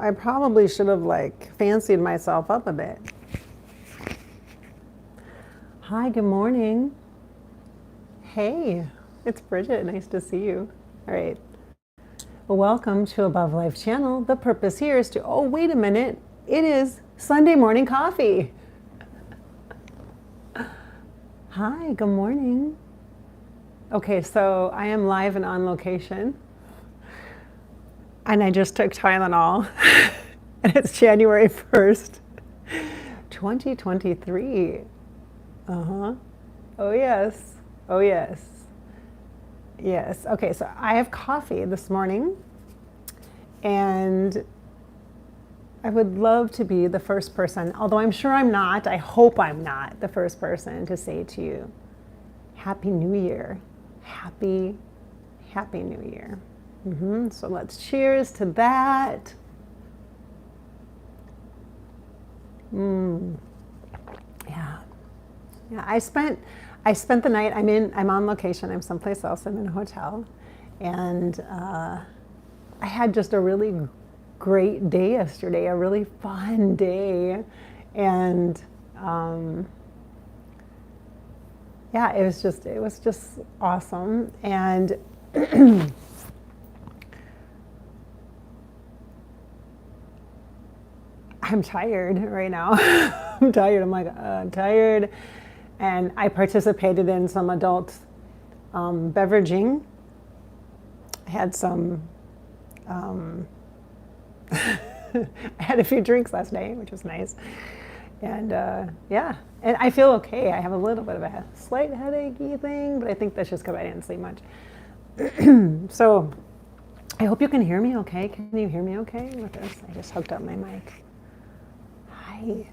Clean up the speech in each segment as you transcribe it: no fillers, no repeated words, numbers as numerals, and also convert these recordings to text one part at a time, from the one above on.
I probably should have like fancied myself up a bit. Hi, good morning. Hey, it's Bridgette. Nice to see you. All right. Well, welcome to Above Life channel. The purpose here is to, oh, wait a minute. It is Sunday morning coffee. Hi, good morning. Okay, so I am live and on location. And I just took Tylenol. And it's January 1st, 2023. Uh-huh. Oh, yes. Oh, yes. Yes. Okay, so I have coffee this morning. And I would love to be the first person, although I'm sure I'm not, I hope I'm not the first person to say to you, Happy New Year. Happy New Year. So let's cheers to that. Yeah. I spent the night, I'm on location, I'm someplace else, I'm in a hotel. And I had just a really great day yesterday, a really fun day. And yeah, it was just awesome. And I'm tired right now. I'm tired. I'm tired. And I participated in some adult beveraging. I had some, I had a few drinks last night, which was nice. And yeah, and I feel okay. I have a little bit of a slight headachy thing, but I think that's just because I didn't sleep much. So I hope you can hear me okay. Can you hear me okay with this? I just hooked up my mic. Hi.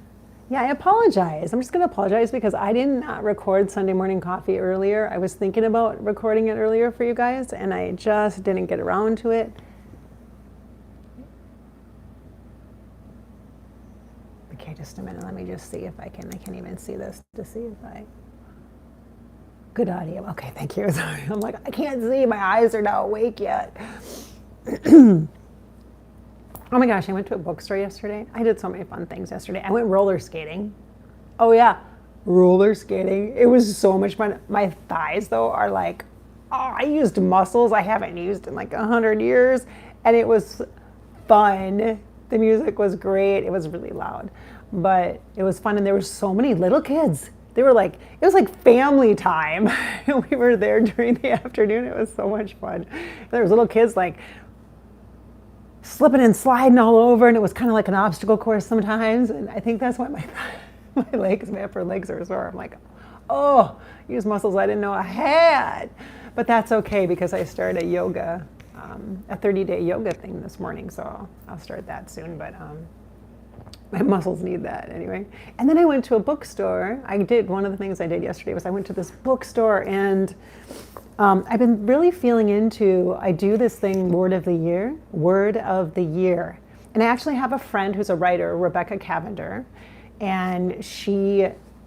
Yeah, I apologize. I'm just going to apologize because I did not record Sunday morning coffee earlier. I was thinking about recording it earlier for you guys, and I just didn't get around to it. Okay, just a minute. Let me just see if I can. I can't even see this to see if I... Good audio. Okay, thank you. Sorry. I'm like, I can't see. My eyes are not awake yet. Oh my gosh, I went to a bookstore yesterday. I did so many fun things yesterday. I went roller skating. Oh yeah, roller skating. It was so much fun. My thighs though are like, oh, I used muscles I haven't used in like 100 years. And it was fun. The music was great. It was really loud, but it was fun. And there were so many little kids. They were like, it was like family time. We were there during the afternoon. It was so much fun. There was little kids like slipping and sliding all over, and it was kind of like an obstacle course sometimes. And I think that's why my legs, my upper legs are sore. I'm like, oh, use muscles I didn't know I had. But that's okay because I started a yoga, a 30-day yoga thing this morning. So I'll start that soon. But my muscles need that anyway. And then I went to a bookstore. One of the things I did yesterday was I went to this bookstore, and I've been really feeling into, I do this thing, Word of the Year. And I actually have a friend who's a writer, Rebecca Cavender, and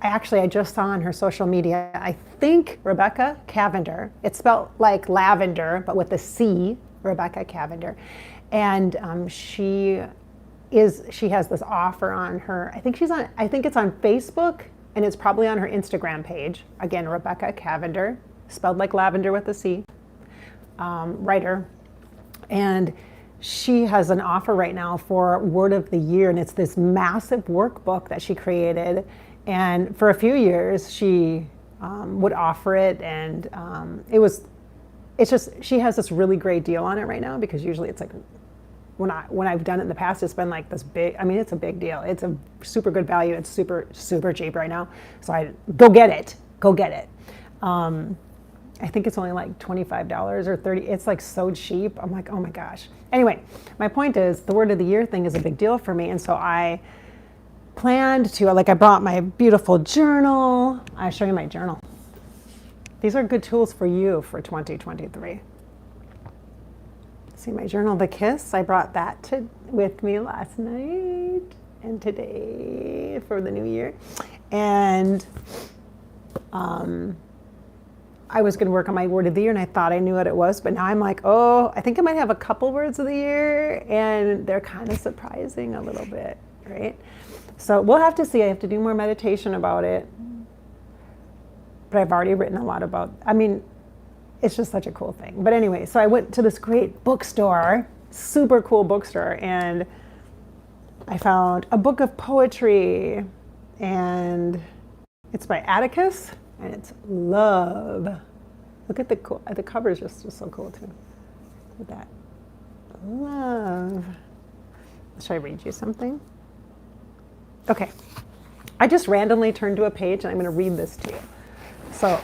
I just saw on her social media, I think Rebecca Cavender, it's spelled like lavender, but with a C, Rebecca Cavender. And she has this offer on her, I think it's on Facebook, and it's probably on her Instagram page. Again, Rebecca Cavender, spelled like lavender with a C, writer. And she has an offer right now for Word of the Year, and it's this massive workbook that she created. And for a few years, she would offer it, and she has this really great deal on it right now, because usually it's like, when I've done it in the past, it's been like this big, it's a big deal. It's a super good value. It's super, super cheap right now. So go get it. I think it's only like $25 or $30. It's like so cheap. I'm like, oh my gosh. Anyway, my point is the Word of the Year thing is a big deal for me. And so I planned to, I brought my beautiful journal. I'll show you my journal. These are good tools for you for 2023. See my journal, The Kiss. I brought that with me last night and today for the new year. And I was going to work on my word of the year and I thought I knew what it was, but now I'm like, oh, I think I might have a couple words of the year and they're kind of surprising a little bit, right? So we'll have to see. I have to do more meditation about it. But I've already written a lot about, I mean, it's just such a cool thing. But anyway, so I went to this great bookstore, super cool bookstore, and I found a book of poetry, and it's by Atticus, and it's love. Look at the cover is just so cool too. Look at that. Love. Should I read you something? Okay. I just randomly turned to a page and I'm going to read this to you. So,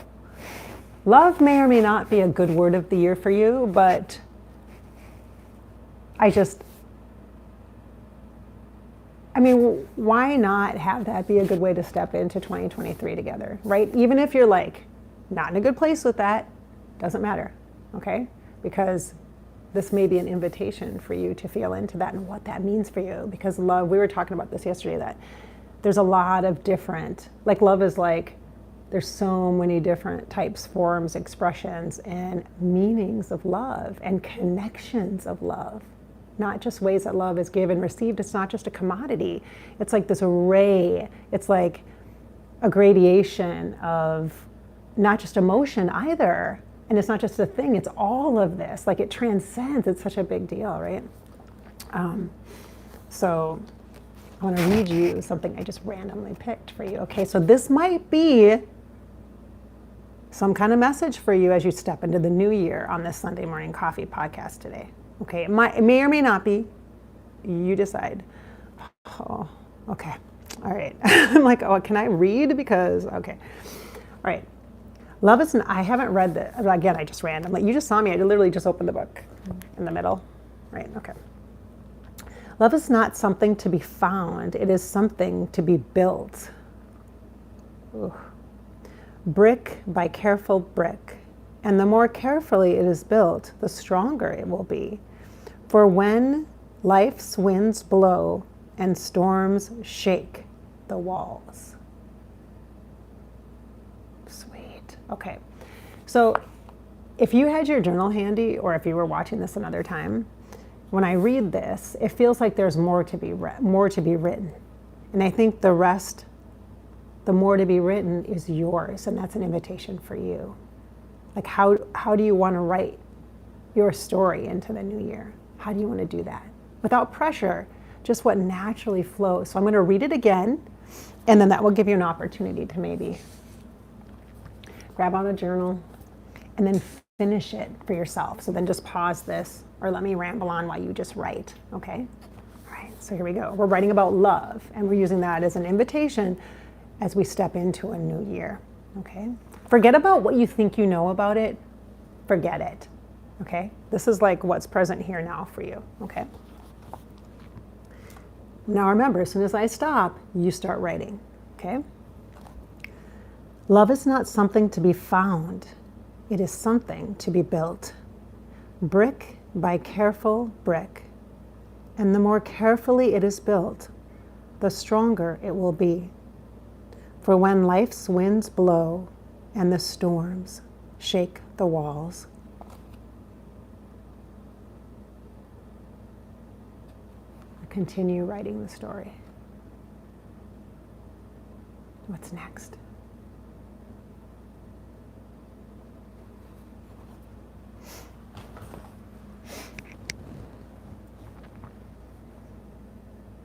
love may or may not be a good word of the year for you, but why not have that be a good way to step into 2023 together, right? Even if you're like not in a good place with that, doesn't matter, okay? Because this may be an invitation for you to feel into that and what that means for you. Because love, we were talking about this yesterday, that there's a lot of different, like love is like, there's so many different types, forms, expressions, and meanings of love and connections of love. Not just ways that love is given, received. It's not just a commodity. It's like this array. It's like a gradation of not just emotion either. And it's not just a thing, it's all of this. Like it transcends, it's such a big deal, right? So I want to read you something I just randomly picked for you. Okay, so this might be some kind of message for you as you step into the new year on this Sunday Morning Coffee podcast today. Okay, it may or may not be. You decide. Oh, okay. All right. I'm like, oh, can I read? Because, okay. All right. Love is, I haven't read this. Again, I just randomly. You just saw me. I literally just opened the book in the middle. Right, okay. Love is not something to be found. It is something to be built. Ooh. Brick by careful brick. And the more carefully it is built, the stronger it will be. For when life's winds blow and storms shake the walls. Sweet. Okay. So if you had your journal handy, or if you were watching this another time, when I read this, it feels like there's more to be more to be written. And I think the rest, the more to be written, is yours, and that's an invitation for you. Like how do you want to write your story into the new year? How do you want to do that? Without pressure, just what naturally flows. So I'm going to read it again, and then that will give you an opportunity to maybe grab out a journal and then finish it for yourself. So then just pause this, or let me ramble on while you just write, okay? All right, so here we go. We're writing about love, and we're using that as an invitation as we step into a new year, okay? Forget about what you think you know about it. Forget it, okay? This is like what's present here now for you, okay? Now remember, as soon as I stop, you start writing, okay? Love is not something to be found. It is something to be built. Brick by careful brick. And the more carefully it is built, the stronger it will be. For when life's winds blow and the storms shake the walls. Continue writing the story. What's next?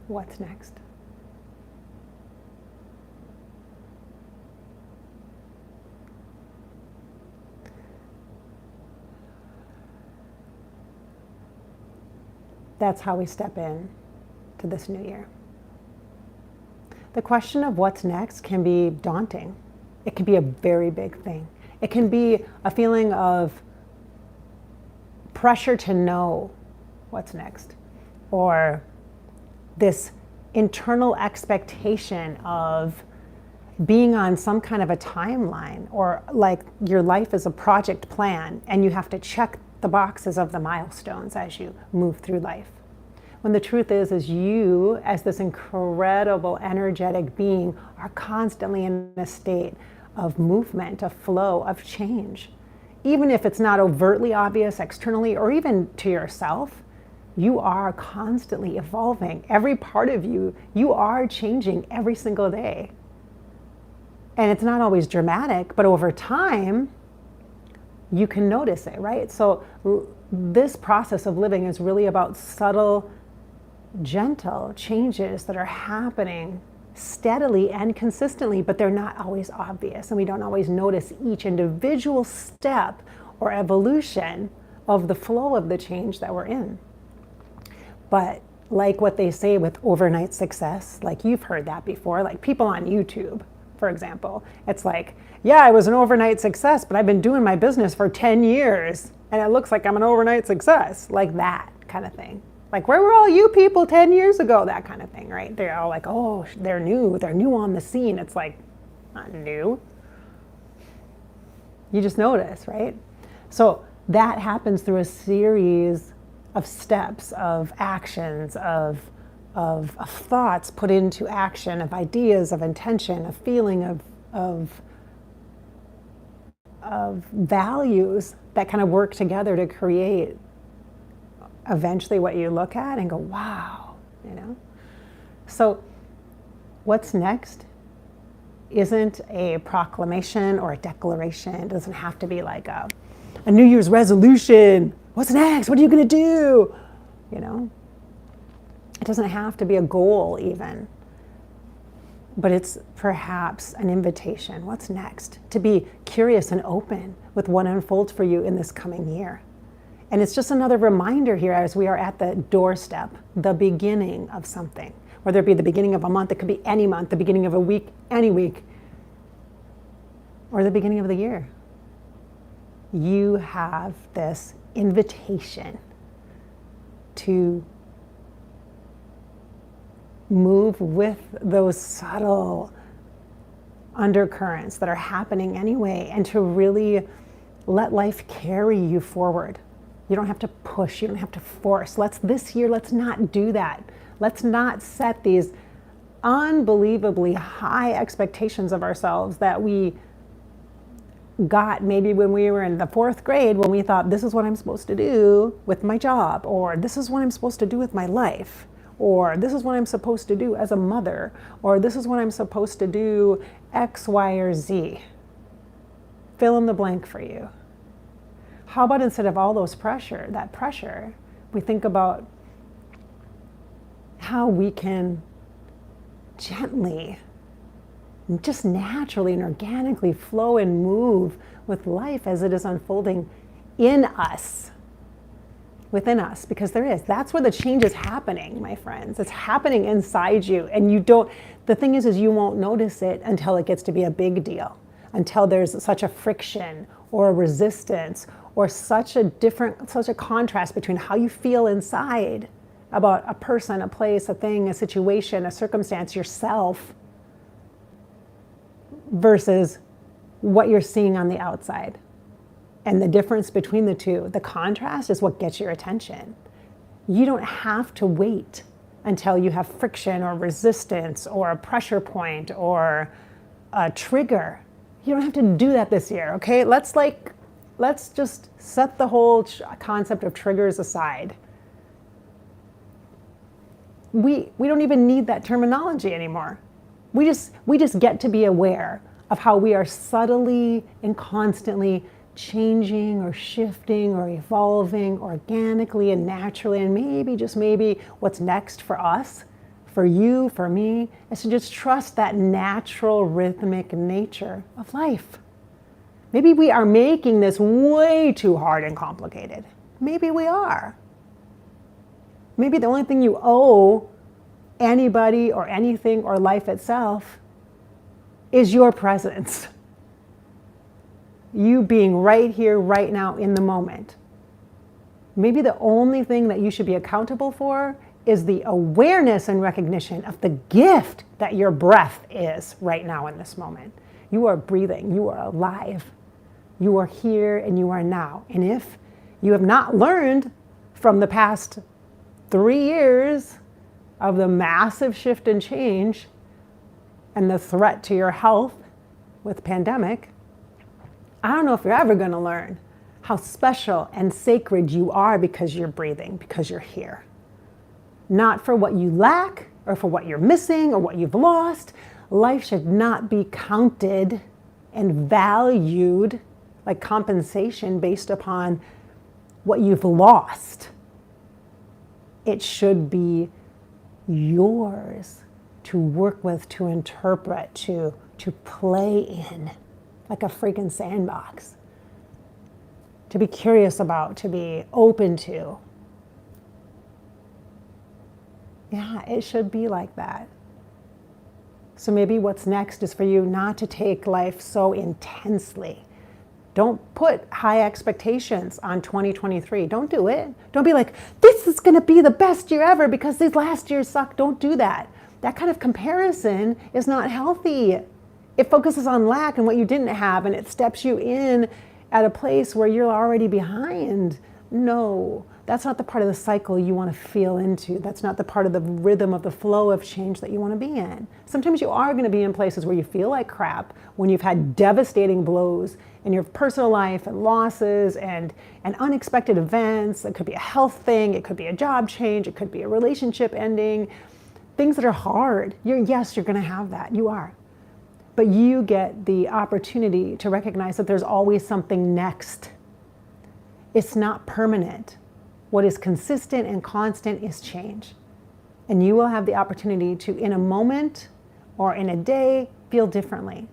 What's next? That's how we step in to this new year. The question of what's next can be daunting. It can be a very big thing. It can be a feeling of pressure to know what's next, or this internal expectation of being on some kind of a timeline, or like your life is a project plan and you have to check the boxes of the milestones as you move through life. When the truth is you, as this incredible energetic being, are constantly in a state of movement, of flow, of change. Even if it's not overtly obvious externally or even to yourself, you are constantly evolving. Every part of you, you are changing every single day. And it's not always dramatic, but over time, you can notice it, right? So this process of living is really about subtle, gentle changes that are happening steadily and consistently, but they're not always obvious, and we don't always notice each individual step or evolution of the flow of the change that we're in. But like what they say with overnight success, like you've heard that before, like people on YouTube, for example, it's like, yeah, I was an overnight success, but I've been doing my business for 10 years and it looks like I'm an overnight success, like that kind of thing. Like, where were all you people 10 years ago? That kind of thing, right? They're all like, oh, they're new on the scene. It's like, not new. You just notice, right? So that happens through a series of steps, of actions, of thoughts put into action, of ideas, of intention, of feeling, of values that kind of work together to create eventually what you look at and go, wow, you know? So what's next isn't a proclamation or a declaration. It doesn't have to be like a New Year's resolution. What's next? What are you going to do? You know? It doesn't have to be a goal even. But it's perhaps an invitation. What's next? To be curious and open with what unfolds for you in this coming year. And it's just another reminder here as we are at the doorstep, the beginning of something. Whether it be the beginning of a month, it could be any month, the beginning of a week, any week, or the beginning of the year. You have this invitation to move with those subtle undercurrents that are happening anyway, and to really let life carry you forward. You don't have to push, you don't have to force. This year, let's not do that. Let's not set these unbelievably high expectations of ourselves that we got maybe when we were in the 4th grade, when we thought, this is what I'm supposed to do with my job, or this is what I'm supposed to do with my life, or this is what I'm supposed to do as a mother, or this is what I'm supposed to do X, Y, or Z. Fill in the blank for you. How about instead of all that pressure, we think about how we can gently, just naturally and organically flow and move with life as it is unfolding in us, within us, because there is. That's where the change is happening, my friends. It's happening inside you, and the thing is you won't notice it until it gets to be a big deal, until there's such a friction or a resistance or such a contrast between how you feel inside about a person, a place, a thing, a situation, a circumstance, yourself, versus what you're seeing on the outside. And the difference between the two, the contrast, is what gets your attention. You don't have to wait until you have friction or resistance or a pressure point or a trigger. You don't have to do that this year, okay? Let's just set the whole concept of triggers aside. We don't even need that terminology anymore. We just get to be aware of how we are subtly and constantly changing or shifting or evolving organically and naturally, and maybe, just maybe, what's next for us, for you, for me, is to just trust that natural rhythmic nature of life. Maybe we are making this way too hard and complicated. Maybe we are. Maybe the only thing you owe anybody or anything or life itself is your presence. You being right here, right now, in the moment. Maybe the only thing that you should be accountable for is the awareness and recognition of the gift that your breath is right now in this moment. You are breathing, you are alive, you are here, and you are now. And if you have not learned from the past 3 years of the massive shift and change and the threat to your health with pandemic, I don't know if you're ever going to learn how special and sacred you are because you're breathing, because you're here. Not for what you lack or for what you're missing or what you've lost. Life should not be counted and valued like compensation based upon what you've lost. It should be yours to work with, to interpret, to play in, like a freaking sandbox. To be curious about, to be open to. Yeah, it should be like that. So maybe what's next is for you not to take life so intensely. Don't put high expectations on 2023. Don't do it. Don't be like, this is going to be the best year ever because these last years suck. Don't do that. That kind of comparison is not healthy. It focuses on lack and what you didn't have, and it steps you in at a place where you're already behind. No, that's not the part of the cycle you want to feel into. That's not the part of the rhythm of the flow of change that you want to be in. Sometimes you are going to be in places where you feel like crap, when you've had devastating blows in your personal life and losses and unexpected events. It could be a health thing, it could be a job change, it could be a relationship ending, things that are hard. Yes, you're going to have that. You are. But you get the opportunity to recognize that there's always something next. It's not permanent. What is consistent and constant is change. And you will have the opportunity to, in a moment or in a day, feel differently.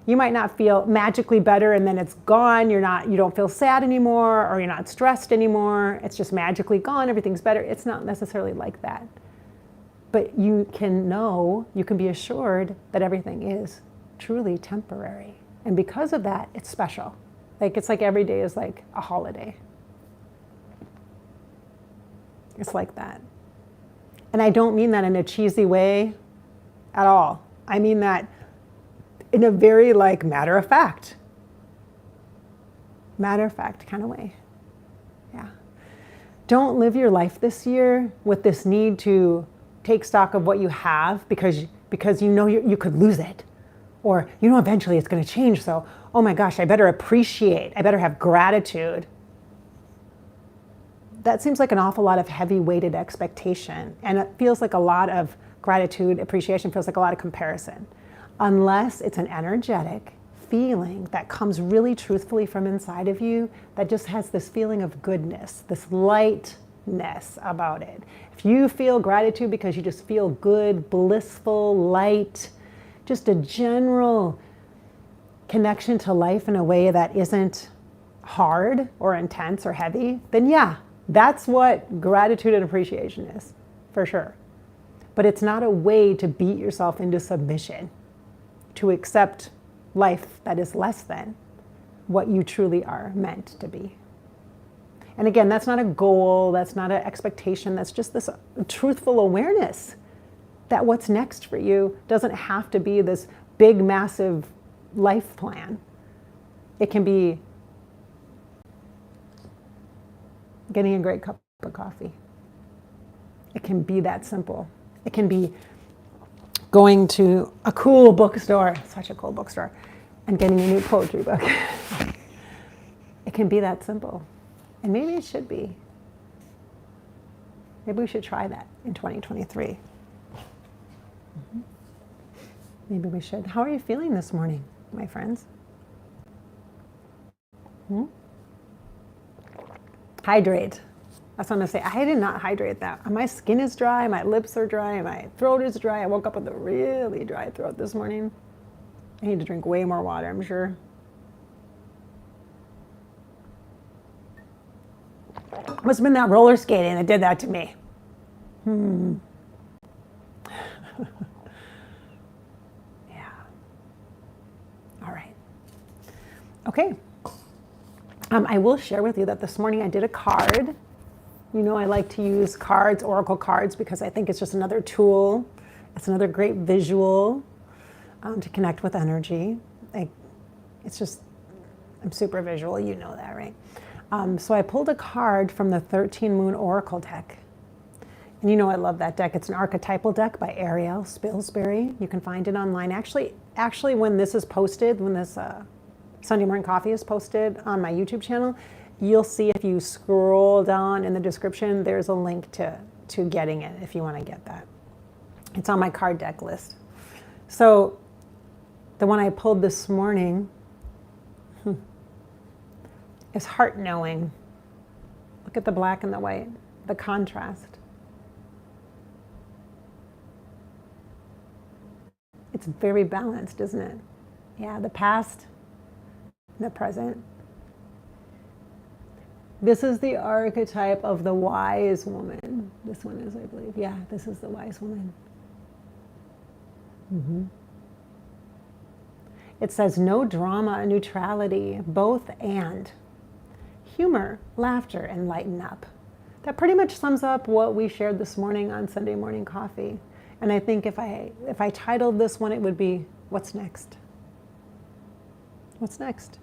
You might not feel magically better and then it's gone. You don't feel sad anymore, or you're not stressed anymore. It's just magically gone. Everything's better. It's not necessarily like that. But you can be assured that everything is truly temporary. And because of that, it's special. It's like every day is like a holiday. It's like that. And I don't mean that in a cheesy way at all. I mean that in a very matter of fact kind of way. Yeah. Don't live your life this year with this need to take stock of what you have because you know you could lose it. Or eventually it's going to change. So, oh my gosh, I better appreciate. I better have gratitude. That seems like an awful lot of heavy-weighted expectation. And it feels like a lot of gratitude, appreciation feels like a lot of comparison. Unless it's an energetic feeling that comes really truthfully from inside of you that just has this feeling of goodness, this lightness about it. If you feel gratitude because you just feel good, blissful, light, just a general connection to life in a way that isn't hard or intense or heavy, then yeah, that's what gratitude and appreciation is, for sure. But it's not a way to beat yourself into submission, to accept life that is less than what you truly are meant to be. And again, that's not a goal, that's not an expectation, that's just this truthful awareness that what's next for you doesn't have to be this big, massive life plan. It can be getting a great cup of coffee. It can be that simple. It can be going to a cool bookstore, such a cool bookstore, and getting a new poetry book. It can be that simple. And maybe it should be. Maybe we should try that in 2023. Maybe we should. How are you feeling this morning, my friends? Hydrate. That's what I'm going to say. I did not hydrate that. My skin is dry, my lips are dry, my throat is dry. I woke up with a really dry throat this morning. I need to drink way more water, I'm sure. Must have been that roller skating that did that to me. Yeah. All right. Okay. I will share with you that this morning I did a card. I like to use cards, oracle cards, because I think it's just another tool. It's another great visual to connect with energy. I'm super visual, you know that, right? So I pulled a card from the 13 Moon Oracle deck. And you know I love that deck. It's an archetypal deck by Ariel Spilsbury. You can find it online. Actually, when this is posted, when this Sunday Morning Coffee is posted on my YouTube channel, you'll see if you scroll down in the description, there's a link to getting it if you want to get that. It's on my card deck list. So the one I pulled this morning is heart knowing. Look at the black and the white, the contrast. It's very balanced, isn't it? Yeah, the past, the present. This is the archetype of the wise woman. This one is, I believe. Yeah, this is the wise woman. It says no drama, neutrality, both and. Humor, laughter, and lighten up. That pretty much sums up what we shared this morning on Sunday Morning Coffee. And I think if I titled this one, it would be, What's Next? What's next?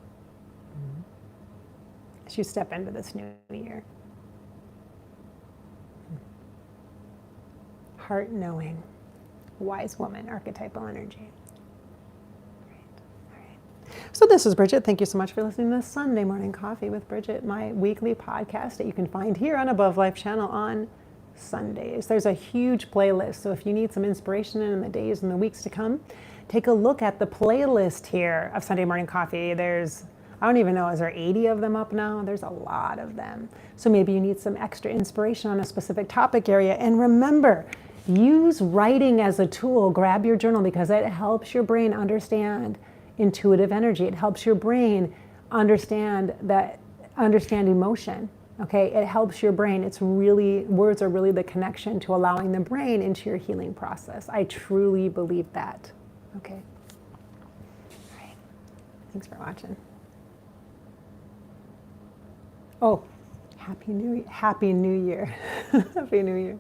As you step into this new year. Heart knowing, wise woman, archetypal energy. All right. So this is Bridgette. Thank you so much for listening to Sunday Morning Coffee with Bridgette, my weekly podcast that you can find here on Above Life channel on Sundays. There's a huge playlist, so if you need some inspiration in the days and the weeks to come, take a look at the playlist here of Sunday Morning Coffee. There's, I don't even know, is there 80 of them up now? There's a lot of them. So maybe you need some extra inspiration on a specific topic area. And remember, use writing as a tool. Grab your journal because it helps your brain understand intuitive energy. It helps your brain understand emotion. Okay, it helps your brain. It's really, words are really the connection to allowing the brain into your healing process. I truly believe that. Okay. All right. Thanks for watching. Oh, Happy New Year. Happy New Year.